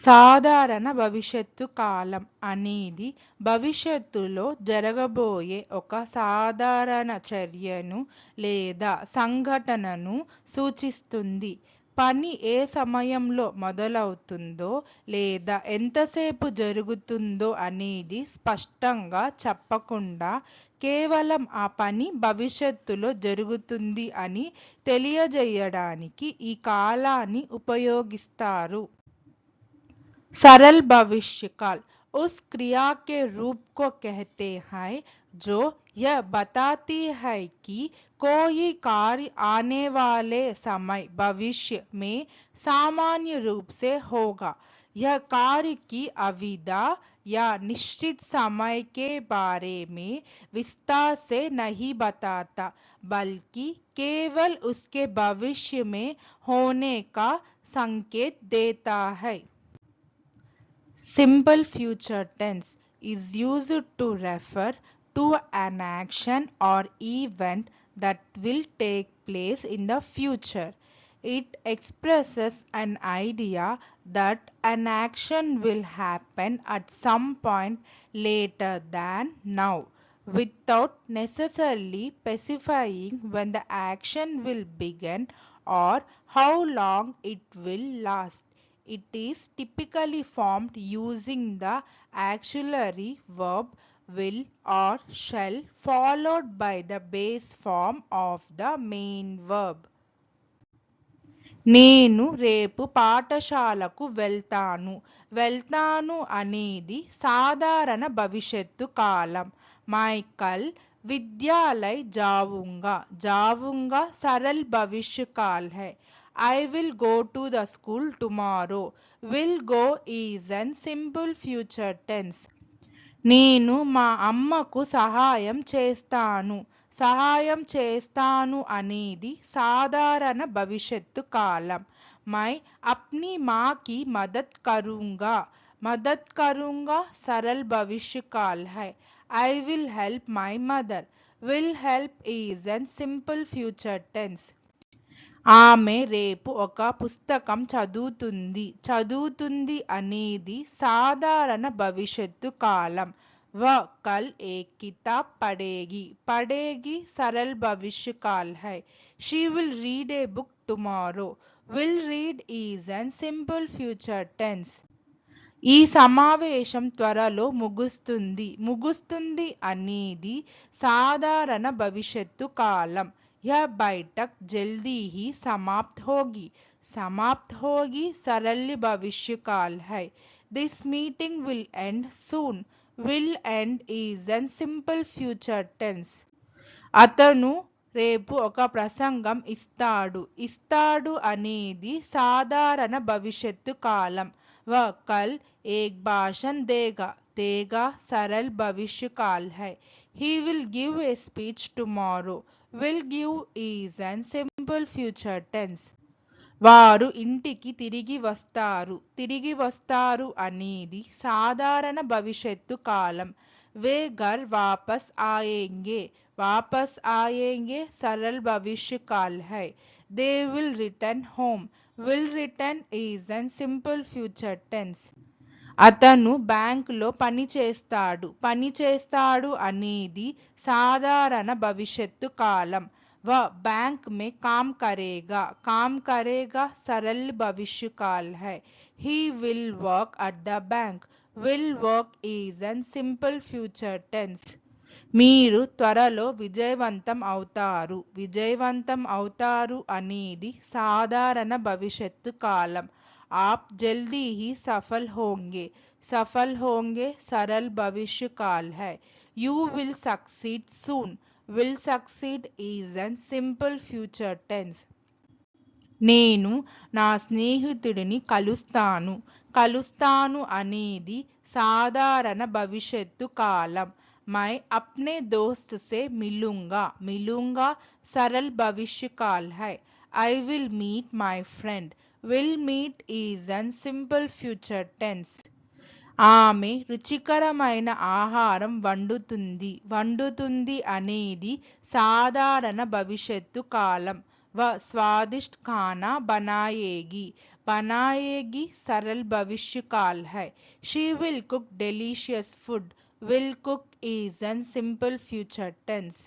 సాధారణ భవిష్యత్తు కాలం అనేది భవిష్యత్తులో జరగబోయే ఒక సాధారణ చర్యను లేదా సంఘటనను సూచిస్తుంది. పని ఏ సమయంలో మొదలవుతుందో లేదా ఎంతసేపు జరుగుతుందో అనేది స్పష్టంగా చెప్పకుండా కేవలం ఆ పని భవిష్యత్తులో జరుగుతుంది అని తెలియజేయడానికి ఈ కాలాన్ని ఉపయోగిస్తారు. सरल भविष्य काल उस क्रिया के रूप को कहते हैं जो यह बताती है कि कोई कार्य आने वाले समय भविष्य में सामान्य रूप से होगा। यह कार्य की अविधा या निश्चित समय के बारे में विस्तार से नहीं बताता, बल्कि केवल उसके भविष्य में होने का संकेत देता है। Simple future tense is used to refer to an action or event that will take place in the future. It expresses an idea that an action will happen at some point later than now, without necessarily specifying when the action will begin or how long it will last. It is typically formed using the auxiliary verb will or shall followed by the base form of the main verb. నేను రేపు పాఠశాలకు వెళ్తాను. వెళ్తాను అనేది సాధారణ భవిష్యత్తు కాలం. Michael విద్యాలయ जाऊंगा. जाऊंगा सरल भविष्य काल है. I will go to the school tomorrow. Will go is an simple future tense. నేను మా అమ్మకు సహాయం చేస్తాను. సహాయం చేస్తాను అనేది సాధారణ భవిష్యత్తు కాలం. मैं अपनी माँ की मदद करूँगा. मदद करूँगा सरल भविष्य काल है. I will help my mother. Will help is an simple future tense. ఆమె రేపు ఒక పుస్తకం చదువుతుంది. చదువుతుంది అనేది సాధారణ భవిష్యత్తు కాలం. वह कल एक किताब पढ़ेगी. पढ़ेगी सरल भविष्य काल है. She will read a book tomorrow. Will read is an simple future tense. ఈ సమావేశం త్వరలో ముగుస్తుంది. ముగుస్తుంది అనేది సాధారణ భవిష్యత్తు కాలం. यह बैठक जल्दी ही समाप्त होगी. समाप्त होगी सरल भविष्य काल है. This meeting will end soon. Will end is an simple future tense. అతను రేపు ఒక ప్రసంగం ఇస్తాడు. ఇస్తాడు అనేది సాధారణ భవిష్యత్తు కాలం. वह कल एक भाषण देगा. देगा सरल भविष्य काल है. He will give a speech tomorrow. Will give is an simple future tense. వారు ఇంటికి తిరిగి వస్తారు. తిరిగి వస్తారు అనేది సాధారణ భవిష్యత్తు కాలం. वे घर वापस आएंगे. वापस आएंगे सरल भविष्य काल है. They will return home. Will return is an simple future tense. అతను బ్యాంకులో పని చేస్తాడు. పని చేస్తాడు అనేది సాధారణ భవిష్యత్తు కాలం. वह बैंक में काम करेगा. काम करेगा सरल भविष्य काल है. He will work at the bank. Will work is an simple future tense. మీరు త్వరలో విజయవంతం అవుతారు. విజయవంతం అవుతారు అనేది సాధారణ భవిష్యత్తు కాలం. आप जल्दी ही सफल होंगे. सफल होंगे सरल भविष्य काल है. You will succeed soon. Will succeed is an simple future tense. నేను నా స్నేహితుడిని కలుస్తాను. కలుస్తాను అనేది సాధారణ భవిష్యత్తు కాలం. मैं अपने दोस्त से मिलूंगा. मिलूंगा सरल भविष्य काल है. I will meet my friend. Will meet is an simple future tense. ఆమె రుచికరమైన ఆహారం వండుతుంది. వండుతుంది అనేది సాధారణ భవిష్యత్తు కాలం. वह स्वादिष्ट खाना बनाएगी। बनाएगी सरल भविष्य काल है। She will cook delicious food. Will cook is and simple future tense.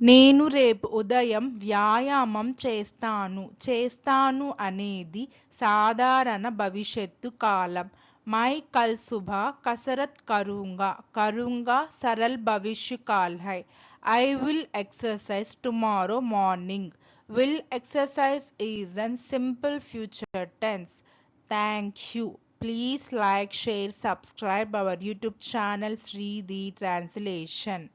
నేను రేపు ఉదయం వ్యాయామం చేస్తాను. చేస్తాను అనేది సాధారణ భవిష్యత్తు కాలం. मैं कल सुबह कसरत करूंगा. करूंगा सरल भविष्य काल है. I will exercise tomorrow morning. Will exercise is an simple future tense. Thank you. Please like, share, subscribe our YouTube channel Sri the Translation.